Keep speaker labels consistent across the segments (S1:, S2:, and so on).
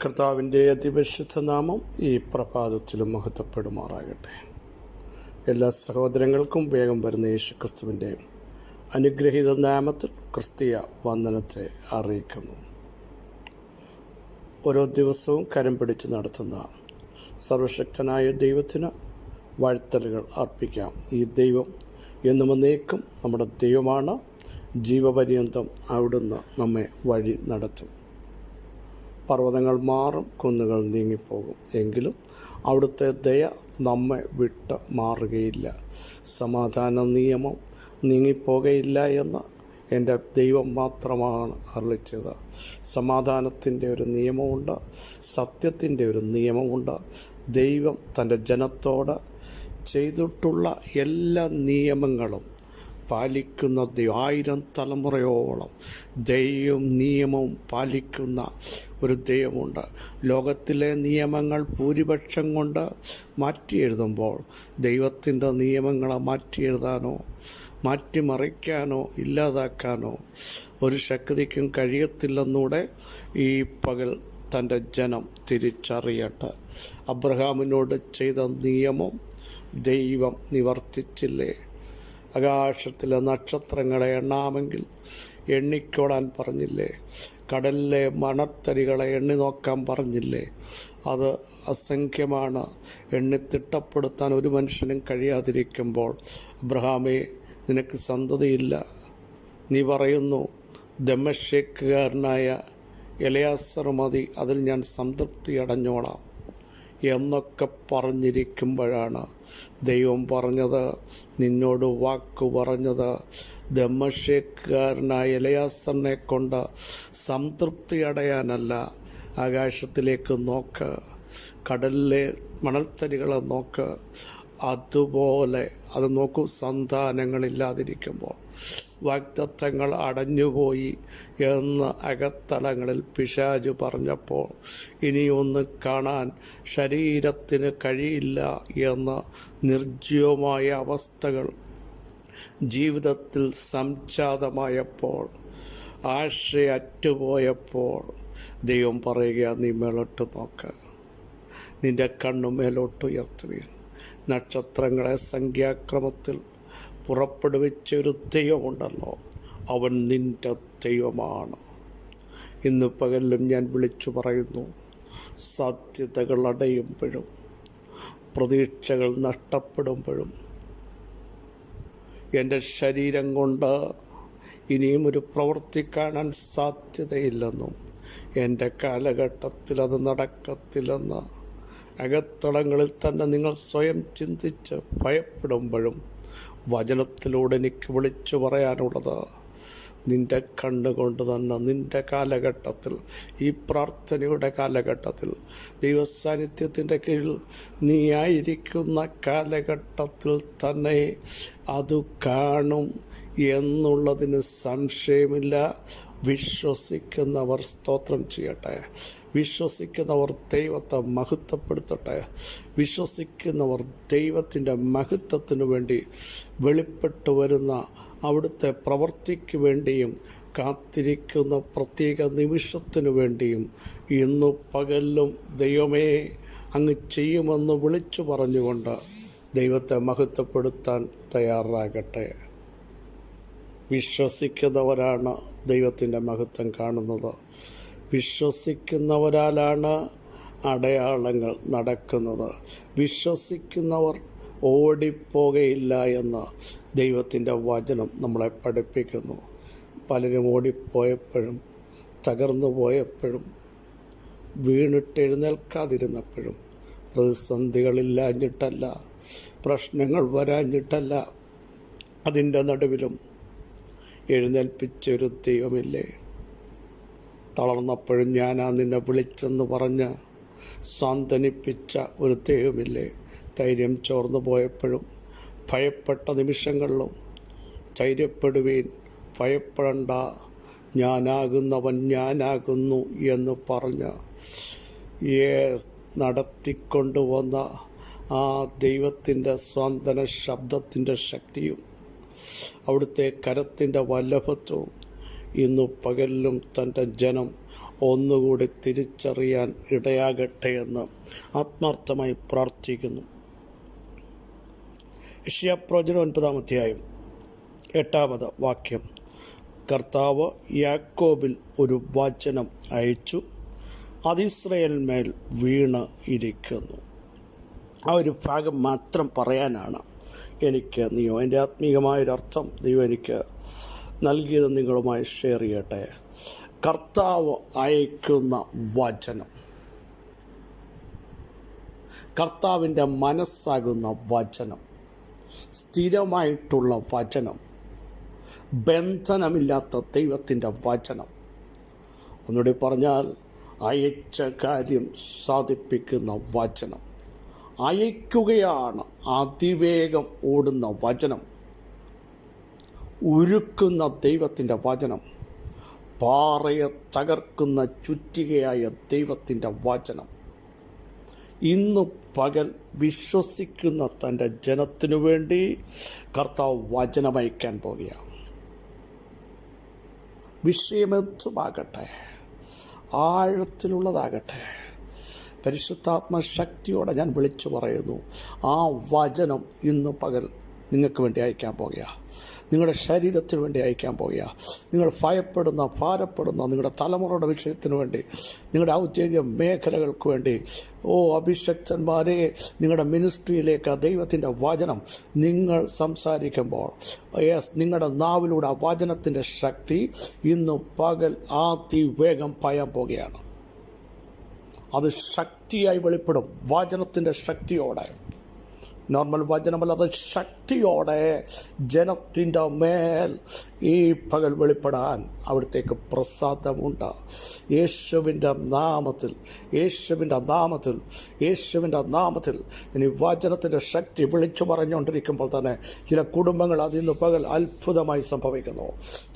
S1: കർത്താവിൻ്റെ അതിപരിശുദ്ധ നാമം ഈ പ്രഭാതത്തിലും മഹത്വപ്പെടുമാറാകട്ടെ. എല്ലാ സഹോദരങ്ങൾക്കും വേഗം വരുന്ന യേശുക്രിസ്തുവിൻ്റെ അനുഗ്രഹീത നാമത്തിൽ ക്രിസ്തീയ വന്ദനത്തെ അറിയിക്കുന്നു. ഓരോ ദിവസവും കരം പിടിച്ച് നടത്തുന്ന സർവശക്തനായ ദൈവത്തിന് വാഴ്ത്തലുകൾ അർപ്പിക്കാം. ഈ ദൈവം എന്നും എന്നേക്കും നമ്മുടെ ദൈവമാണ്. ജീവപര്യന്തം അവിടുന്ന് നമ്മെ വഴി നടത്തും. പർവ്വതങ്ങൾ മാറും, കുന്നുകൾ നീങ്ങിപ്പോകും, എങ്കിലും അവിടുത്തെ ദയ നമ്മെ വിട്ട് മാറുകയില്ല. സമാധാന നിയമം നീങ്ങിപ്പോകയില്ല എന്ന് എൻ്റെ ദൈവം മാത്രമാണ് അരുളിച്ചത്. സമാധാനത്തിൻ്റെ ഒരു നിയമമുണ്ട്, സത്യത്തിൻ്റെ ഒരു നിയമമുണ്ട്. ദൈവം തൻ്റെ ജനത്തോട് ചെയ്തിട്ടുള്ള എല്ലാ നിയമങ്ങളും പാലിക്കുന്ന 1000 തലമുറയോളം ദൈവം നിയമവും പാലിക്കുന്ന ഒരു ദൈവമുണ്ട്. ലോകത്തിലെ നിയമങ്ങൾ ഭൂരിപക്ഷം കൊണ്ട് മാറ്റി എഴുതുമ്പോൾ ദൈവത്തിൻ്റെ നിയമങ്ങളെ മാറ്റി എഴുതാനോ മാറ്റിമറിക്കാനോ ഇല്ലാതാക്കാനോ ഒരു ശക്തിക്കും കഴിയത്തില്ലെന്നൂടെ ഈ പകൽ തൻ്റെ ജനം തിരിച്ചറിയട്ടെ. അബ്രഹാമിനോട് ചെയ്ത നിയമം ദൈവം നിവർത്തിച്ചില്ലേ? ആകാശത്തിലെ നക്ഷത്രങ്ങളെ എണ്ണാമെങ്കിൽ എണ്ണിക്കോടാൻ പറഞ്ഞില്ലേ? കടലിലെ മണത്തരികളെ എണ്ണി നോക്കാൻ പറഞ്ഞില്ലേ? അത് അസംഖ്യമാണ്, എണ്ണിത്തിട്ടപ്പെടുത്താൻ ഒരു മനുഷ്യനും കഴിയാതിരിക്കുമ്പോൾ അബ്രഹാമേ, നിനക്ക് സന്തതിയില്ല. നീ പറയുന്നു ദമ്മേശെക്കുകാരനായ എലയാസർ മതി, അതിൽ ഞാൻ സംതൃപ്തി അടഞ്ഞോളാം എന്നൊക്കെ പറഞ്ഞിരിക്കുമ്പോഴാണ് ദൈവം പറഞ്ഞത്, നിന്നോട് വാക്കു പറഞ്ഞത് ദമ്മേശെക്കുകാരനായ എലയാസറിനെ കൊണ്ട് സംതൃപ്തി അടയാനല്ല. ആകാശത്തിലേക്ക് നോക്ക്, കടലിലെ മണൽത്തരികളെ നോക്ക്, അതുപോലെ അത് നോക്കൂ. സന്താനങ്ങളില്ലാതിരിക്കുമ്പോൾ വാഗ്ദത്തങ്ങൾ അടഞ്ഞുപോയി എന്ന് അകത്തളങ്ങളിൽ പിശാച് പറഞ്ഞപ്പോൾ ഇനിയൊന്ന് കാണാൻ ശരീരത്തിന് കഴിയില്ല എന്ന നിർജ്ജീവമായ അവസ്ഥകൾ ജീവിതത്തിൽ സംജാതമായപ്പോൾ, ആശയറ്റുപോയപ്പോൾ ദൈവം പറയുക, നീ മേലോട്ട് നോക്ക്, നിന്റെ കണ്ണു മേലോട്ടുയർത്തുകയും നക്ഷത്രങ്ങളെ സംഖ്യാക്രമത്തിൽ പുറപ്പെടുവിച്ചൊരു ദൈവമുണ്ടല്ലോ, അവൻ നിൻ്റെ ദൈവമാണ്. ഇന്ന് പകലിലും ഞാൻ വിളിച്ചു പറയുന്നു, സാധ്യതകൾ അടയുമ്പോഴും പ്രതീക്ഷകൾ നഷ്ടപ്പെടുമ്പോഴും എൻ്റെ ശരീരം കൊണ്ട് ഇനിയും ഒരു പ്രവൃത്തി കാണാൻ സാധ്യതയില്ലെന്നും എൻ്റെ കാലഘട്ടത്തിൽ അത് നടക്കത്തില്ലെന്ന് അകത്തളങ്ങളിൽ തന്നെ നിങ്ങൾ സ്വയം ചിന്തിച്ച് ഭയപ്പെടുമ്പോഴും വചനത്തിലൂടെ എനിക്ക് വിളിച്ചു പറയാനുള്ളത്, നിൻ്റെ കണ്ണുകൊണ്ട് തന്നെ നിൻ്റെ കാലഘട്ടത്തിൽ, ഈ പ്രാർത്ഥനയുടെ കാലഘട്ടത്തിൽ, ദൈവസാന്നിധ്യത്തിൻ്റെ കീഴിൽ നീ ആയിരിക്കുന്ന കാലഘട്ടത്തിൽ തന്നെ അത് കാണും എന്നുള്ളതിന് സംശയമില്ല. വിശ്വസിക്കുന്നവർ സ്തോത്രം ചെയ്യട്ടെ. വിശ്വസിക്കുന്നവർ ദൈവത്തെ മഹത്വപ്പെടുത്തട്ടെ. വിശ്വസിക്കുന്നവർ ദൈവത്തിൻ്റെ മഹത്വത്തിനു വേണ്ടി വെളിപ്പെട്ടു വരുന്ന അവിടുത്തെ പ്രവൃത്തിക്ക് വേണ്ടിയും കാത്തിരിക്കുന്ന പ്രത്യേക നിമിഷത്തിനു വേണ്ടിയും ഇന്നു പകലിലും ദൈവമേ അങ്ങ് ചെയ്യുമെന്ന് വിളിച്ചു പറഞ്ഞുകൊണ്ട് ദൈവത്തെ മഹത്വപ്പെടുത്താൻ തയ്യാറാകട്ടെ. വിശ്വസിക്കുന്നവരാണ് ദൈവത്തിൻ്റെ മഹത്വം കാണുന്നത്. വിശ്വസിക്കുന്നവരാലാണ് അടയാളങ്ങൾ നടക്കുന്നത്. വിശ്വസിക്കുന്നവർ ഓടിപ്പോകയില്ല എന്ന് ദൈവത്തിൻ്റെ വചനം നമ്മളെ പഠിപ്പിക്കുന്നു. പലരും ഓടിപ്പോയപ്പോഴും തകർന്നു പോയപ്പോഴും വീണിട്ടെഴുന്നേൽക്കാതിരുന്നപ്പോഴും പ്രതിസന്ധികളില്ലാഞ്ഞിട്ടല്ല, പ്രശ്നങ്ങൾ വരാഞ്ഞിട്ടല്ല, അതിൻ്റെ നടുവിലും എഴുന്നേൽപ്പിച്ചൊരു ദൈവമില്ലേ? തളർന്നപ്പോഴും ഞാനാ നിന്നെ വിളിച്ചെന്ന് പറഞ്ഞ് സാന്ത്വനിപ്പിച്ച ഒരു ദൈവമില്ലേ? ധൈര്യം ചോർന്നു പോയപ്പോഴും ഭയപ്പെട്ട നിമിഷങ്ങളിലും ധൈര്യപ്പെടുവീൻ, ഭയപ്പെടണ്ട, ഞാനാകുന്നവൻ ഞാനാകുന്നു എന്ന് പറഞ്ഞ് നടത്തിക്കൊണ്ടുവന്ന ആ ദൈവത്തിൻ്റെ സ്വാന്തന ശബ്ദത്തിൻ്റെ ശക്തിയും അവിടുത്തെ കരത്തിൻ്റെ വല്ലഭത്വവും ഇന്നു പകലിലും തൻ്റെ ജനം ഒന്നുകൂടി തിരിച്ചറിയാൻ ഇടയാകട്ടെ എന്ന് ആത്മാർത്ഥമായി പ്രാർത്ഥിക്കുന്നു. യെശയ്യാപ്രവചനം 9-ാം അധ്യായം 8-ാമത് വാക്യം. കർത്താവ് യാക്കോബിൽ ഒരു വചനം അയച്ചു, അത് ഇസ്രായേലിന്മേൽ വീണ് ഇരിക്കുന്നു. ആ ഒരു ഭാഗം മാത്രം പറയാനാണ് എനിക്ക് എൻ്റെ ആത്മീയമായൊരർത്ഥം ദൈവം എനിക്ക് നൽകിയത് നിങ്ങളുമായി ഷെയർ ചെയ്യട്ടെ. കർത്താവ് അയക്കുന്ന വചനം, കർത്താവിൻ്റെ മനസ്സാകുന്ന വചനം, സ്ഥിരമായിട്ടുള്ള വചനം, ബന്ധനമില്ലാത്ത ദൈവത്തിൻ്റെ വചനം. ഒന്നുകൂടി പറഞ്ഞാൽ അയച്ച കാര്യം സാധിപ്പിക്കുന്ന വചനം. അയക്കുകയാണ് അതിവേഗം ഓടുന്ന വചനം, ഉരുക്കുന്ന ദൈവത്തിൻ്റെ വചനം, പാറയെ തകർക്കുന്ന ചുറ്റികയായ ദൈവത്തിൻ്റെ വചനം. ഇന്ന് പകൽ വിശ്വസിക്കുന്ന തൻ്റെ ജനത്തിനു വേണ്ടി കർത്താവ് വചനമയക്കാൻ പോകുകയാണ്. വിഷയമെത്തുമാകട്ടെ, ആഴത്തിലുള്ളതാകട്ടെ, പരിശുദ്ധാത്മ ശക്തിയോടെ ഞാൻ വിളിച്ചു പറയുന്നു, ആ വചനം ഇന്ന് പകൽ നിങ്ങൾക്ക് വേണ്ടി അയക്കാൻ പോകുക, നിങ്ങളുടെ ശരീരത്തിന് വേണ്ടി അയക്കാൻ പോകുക. നിങ്ങൾ ഭയപ്പെടുന്ന, ഭാരപ്പെടുന്ന നിങ്ങളുടെ തലമുറയുടെ വിഷയത്തിന് വേണ്ടി, നിങ്ങളുടെ ഔദ്യോഗിക മേഖലകൾക്ക് വേണ്ടി, അഭിഷക്തന്മാരെ, നിങ്ങളുടെ മിനിസ്ട്രിയിലേക്ക് ദൈവത്തിൻ്റെ വചനം നിങ്ങൾ സംസാരിക്കുമ്പോൾ നിങ്ങളുടെ നാവിലൂടെ ആ വചനത്തിൻ്റെ ശക്തി ഇന്ന് പകൽ അതിവേഗം പായാൻ പോകുകയാണ്. അത് ശക്തിയായി വെളിപ്പെടും, വചനത്തിൻ്റെ ശക്തിയോടെ. നോർമൽ വചനമല്ല, അത് ശക്തിയോടെ ജനത്തിൻ്റെ മേൽ ഈ പകൽ വെളിപ്പെടാൻ അവിടത്തേക്ക് പ്രസാദമുണ്ട്. യേശുവിൻ്റെ നാമത്തിൽ, യേശുവിൻ്റെ നാമത്തിൽ, യേശുവിൻ്റെ നാമത്തിൽ ഇനി വചനത്തിൻ്റെ ശക്തി വിളിച്ചു പറഞ്ഞുകൊണ്ടിരിക്കുമ്പോൾ തന്നെ ചില കുടുംബങ്ങൾ അതിന്ന് പകൽ അത്ഭുതമായി സംഭവിക്കുന്നു,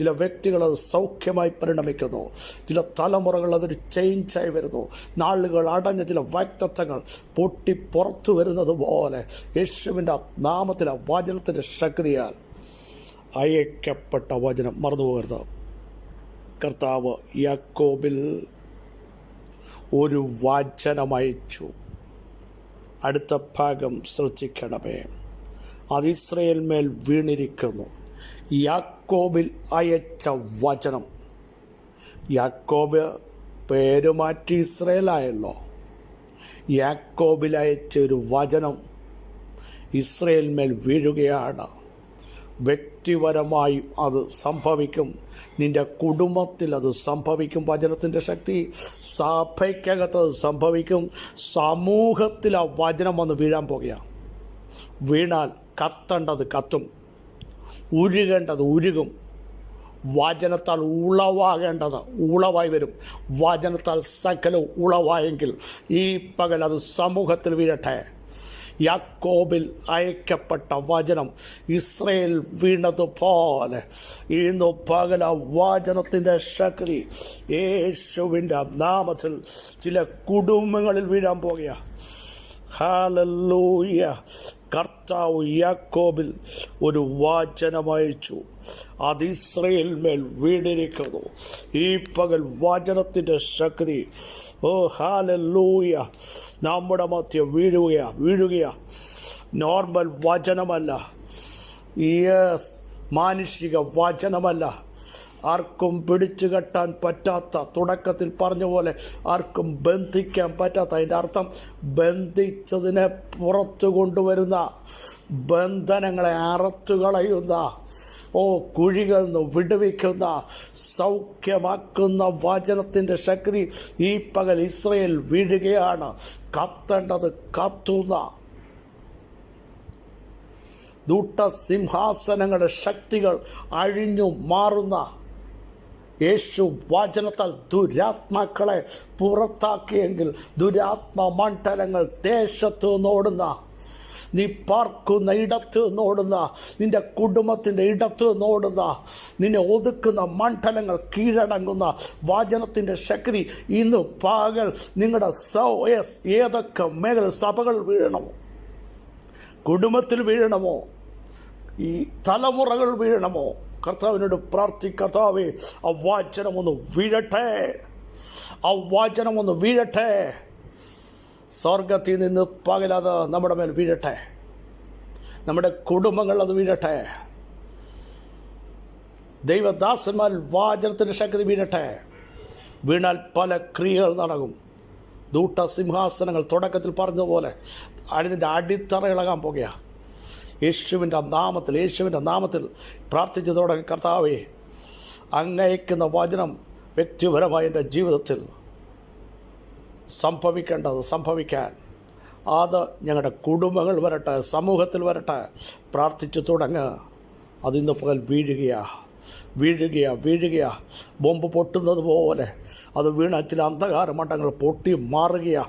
S1: ചില വ്യക്തികൾ അത് സൗഖ്യമായി പരിണമിക്കുന്നു, ചില തലമുറകൾ അതൊരു ചേഞ്ചായി വരുന്നു, നാളുകൾ അടഞ്ഞ ചില വ്യക്തിത്വങ്ങൾ പൊട്ടി പുറത്തു വരുന്നത് പോലെ യേശുവിൻ്റെ നാമത്തിലെ വചനത്തിൻ്റെ ശക്തിയാൽ അയക്കപ്പെട്ട വചനം മറന്നുപോകരുത്. കർത്താവ് യാക്കോബിൽ ഒരു വചനമയച്ചു. അടുത്ത ഭാഗം ശ്രദ്ധിക്കണമേ. അത് ഇസ്രായേലിന്മേൽ വീണിരിക്കുന്നു. യാക്കോബിൽ അയച്ച വചനം. യാക്കോബ് പേരുമാറ്റി ഇസ്രായേലായല്ലോ. യാക്കോബിൽ അയച്ച ഒരു വചനം ഇസ്രായേലിന്മേൽ വീഴുകയാണ്. വ്യക്തിപരമായി അത് സംഭവിക്കും, നിൻ്റെ കുടുംബത്തിൽ അത് സംഭവിക്കും. വചനത്തിൻ്റെ ശക്തി സഭയ്ക്കകത്ത് അത് സംഭവിക്കും. സമൂഹത്തിൽ ആ വചനം വന്ന് വീഴാൻ പോകുകയാണ്. വീണാൽ കത്തേണ്ടത് കത്തും, ഉരുകേണ്ടത് ഉരുകും, വചനത്താൽ ഉളവാകേണ്ടത് ഉളവായി വരും. വചനത്താൽ സകലവും ഉളവായെങ്കിൽ ഈ പകൽ അത് സമൂഹത്തിൽ വീഴട്ടെ. യാക്കോബിൽ അയക്കപ്പെട്ട വചനം ഇസ്രായേൽ വീണതുപോലെ ഇന്ന് പകൽ ആ വചനത്തിൻ്റെ ശക്തി യേശുവിൻ്റെ നാമത്തിൽ ചില കുടുംബങ്ങളിൽ വീഴാൻ പോകുക. ഹല്ലേലൂയ. കർത്താവ് യാക്കോബിൽ ഒരു വചനമയച്ചു, അത് ഇസ്രായേലിന്മേൽ വീണിരിക്കുന്നു. ഈ പകൽ വചനത്തിൻ്റെ ശക്തി ഹല്ലേലൂയ നമ്മുടെ മധ്യ വീഴുകയാ. നോർമൽ വചനമല്ല, മാനുഷിക വചനമല്ല, ആർക്കും പിടിച്ചു കെട്ടാൻ പറ്റാത്ത, തുടക്കത്തിൽ പറഞ്ഞ പോലെ ആർക്കും ബന്ധിക്കാൻ പറ്റാത്ത, അതിൻ്റെ അർത്ഥം ബന്ധിച്ചതിനെ പുറത്തു കൊണ്ടുവരുന്ന, ബന്ധനങ്ങളെ അറുത്തുകളയുന്ന, കുഴികളിൽ നിന്ന് വിടുവിക്കുന്ന, സൗഖ്യമാക്കുന്ന വചനത്തിൻ്റെ ശക്തി ഈ പകൽ ഇസ്രായേൽ വീഴുകയാണ്. കത്തേണ്ടത് കത്തുന്ന, ദൂട്ടസിംഹാസനങ്ങളുടെ ശക്തികൾ അഴിഞ്ഞു മാറുന്ന, യേശു വചനത്താൽ ദുരാത്മാക്കളെ പുറത്താക്കിയെങ്കിൽ ദുരാത്മ മണ്ഡലങ്ങൾ ദേശത്ത് നിന്നോടുന്ന, നീ പാർക്കുന്ന ഇടത്ത് നിന്നോടുന്ന, നിന്റെ കുടുംബത്തിൻ്റെ ഇടത്ത് നിന്നോടുന്ന, നിന്നെ ഒതുക്കുന്ന മണ്ഡലങ്ങൾ കീഴടങ്ങുന്ന വചനത്തിൻ്റെ ശക്തി ഇന്ന് പകൽ നിങ്ങളുടെ ഏതൊക്കെ മേഖല, സഭകൾ വീഴണമോ, കുടുംബത്തിൽ വീഴണമോ, ഈ തലമുറകൾ വീഴണമോ, കർത്താവിനോട് കർത്താവേ ആ വചനം ഒന്ന് വീഴട്ടെ. ആ വചനം ഒന്ന് വീഴട്ടെ. സ്വർഗത്തിൽ നിന്ന് പകലത് നമ്മുടെ മേൽ വീഴട്ടെ. നമ്മുടെ കുടുംബങ്ങൾ അത് വീഴട്ടെ. ദൈവദാസന്മാർ വചനത്തിൻ്റെ ശക്തി വീഴട്ടെ. വീണാൽ പല ക്രിയകൾ നടക്കും. ദൂട്ട സിംഹാസനങ്ങൾ തുടക്കത്തിൽ പറഞ്ഞതുപോലെ അതിൻ്റെ അടിത്തറ ഇളകാൻ പോകുക. യേശുവിൻ്റെ നാമത്തിൽ പ്രാർത്ഥിച്ചു തുടങ്ങി. കർത്താവേ, അങ്ങയക്കുന്ന വചനം വ്യക്തിപരമായ എൻ്റെ ജീവിതത്തിൽ സംഭവിക്കാൻ അത് ഞങ്ങളുടെ കുടുംബങ്ങൾ വരട്ടെ, സമൂഹത്തിൽ വരട്ടെ. പ്രാർത്ഥിച്ചു തുടങ്ങുക. അതിന്ന് പകൽ വീഴുകയാ. ബോംബ് പൊട്ടുന്നത് പോലെ അത് വീണ ചില അന്ധകാര മണ്ഡലങ്ങൾ പൊട്ടി മാറുകയാ.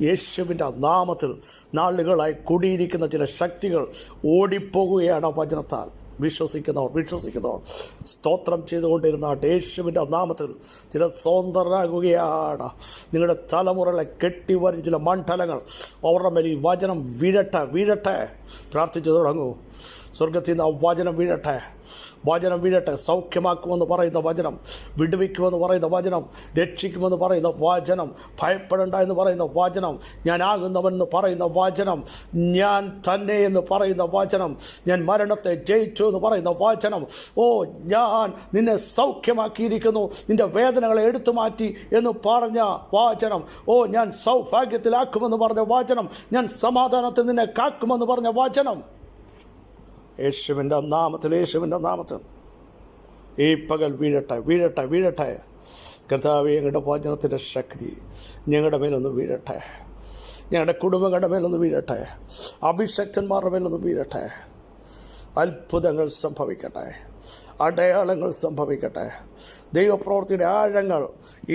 S1: യേശുവിൻ്റെ നാമത്തിൽ നാളുകളായി കുടിയിരിക്കുന്ന ചില ശക്തികൾ ഓടിപ്പോകുകയാണ് വചനത്താൽ. വിശ്വസിക്കുന്നവർ സ്തോത്രം ചെയ്തുകൊണ്ടിരുന്ന യേശുവിൻ്റെ നാമത്തിൽ ചില സ്വതന്ത്രരാകുകയാണ്. നിങ്ങളുടെ തലമുറകളെ കെട്ടിവരും ചില മണ്ഡലങ്ങൾ അവരുടെ മേൽ ഈ വചനം വീഴട്ടെ. പ്രാർത്ഥിച്ചു തുടങ്ങൂ. സ്വർഗത്തിൽ നിന്ന് ആ വചനം വീഴട്ടെ. സൗഖ്യമാക്കുമെന്ന് പറയുന്ന വചനം, വിടുവിക്കുമെന്ന് പറയുന്ന വചനം, രക്ഷിക്കുമെന്ന് പറയുന്ന വചനം, ഭയപ്പെടേണ്ട എന്ന് പറയുന്ന വചനം, ഞാനാകുന്നവൻ എന്ന് പറയുന്ന വചനം, ഞാൻ തന്നെ എന്ന് പറയുന്ന വചനം, ഞാൻ മരണത്തെ ജയിച്ചു എന്ന് പറയുന്ന വചനം, ഞാൻ നിന്നെ സൗഖ്യമാക്കിയിരിക്കുന്നു, നിന്റെ വേദനകളെ എടുത്തു മാറ്റി എന്ന് പറഞ്ഞ വചനം, ഞാൻ സൗഭാഗ്യത്തിലാക്കുമെന്ന് പറഞ്ഞ വചനം, ഞാൻ സമാധാനത്തിൽ നിന്നെ കാക്കുമെന്ന് പറഞ്ഞ വചനം, യേശുവിൻ്റെ നാമത്തിൽ ഈ പകൽ വീഴട്ടെ. കർത്താവേ, ഞങ്ങളുടെ വചനത്തിൻ്റെ ശക്തി ഞങ്ങളുടെ മേലൊന്ന് വീഴട്ടെ. ഞങ്ങളുടെ കുടുംബങ്ങളുടെ മേലൊന്ന് വീഴട്ടെ. അഭിഷക്തന്മാരുടെ മേലൊന്ന് വീഴട്ടെ. അത്ഭുതങ്ങൾ സംഭവിക്കട്ടെ. അടയാളങ്ങൾ സംഭവിക്കട്ടെ. ദൈവപ്രവൃത്തിയുടെ ആഴങ്ങൾ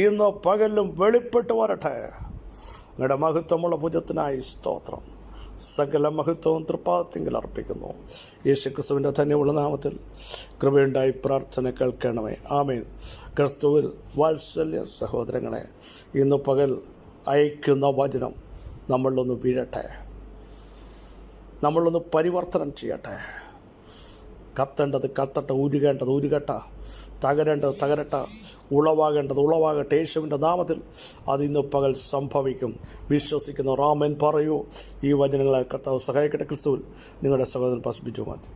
S1: ഇന്ന് പകലിലും വെളിപ്പെട്ട് വരട്ടെ. ഞങ്ങളുടെ മഹത്വമുള്ള ഭുജത്തിനായി സ്തോത്രം. സകല മഹത്വവും തൃപ്പാദത്തിങ്കിൽ അർപ്പിക്കുന്നു. യേശുക്രിസ്തുവിൻ്റെ ധന്യമുള്ള നാമത്തിൽ കൃപയുണ്ടായി പ്രാർത്ഥന കേൾക്കണമേ. ആമേൻ. ക്രിസ്തുവിൽ വാത്സല്യ സഹോദരങ്ങളെ, ഇന്ന് പകൽ അയക്കുന്ന വചനം നമ്മളൊന്ന് വീഴട്ടെ. നമ്മളൊന്ന് പരിവർത്തനം ചെയ്യട്ടെ. കത്തേണ്ടത് കത്തട്ടെ, ഉരുകട്ടെ, തകരട്ടെ, ഉളവാകട്ടെ. യേശുവിൻ്റെ നാമത്തിൽ അതിന്ന് പകൽ സംഭവിക്കും. വിശ്വസിക്കുന്ന ആമേൻ പറയൂ. ഈ വചനങ്ങളെ കർത്താവ് സഹായിക്കട്ടെ. ക്രിസ്തുവിൽ നിങ്ങളുടെ സഹോദരൻ പാസ്റ്റർ ബിജു മാത്യു.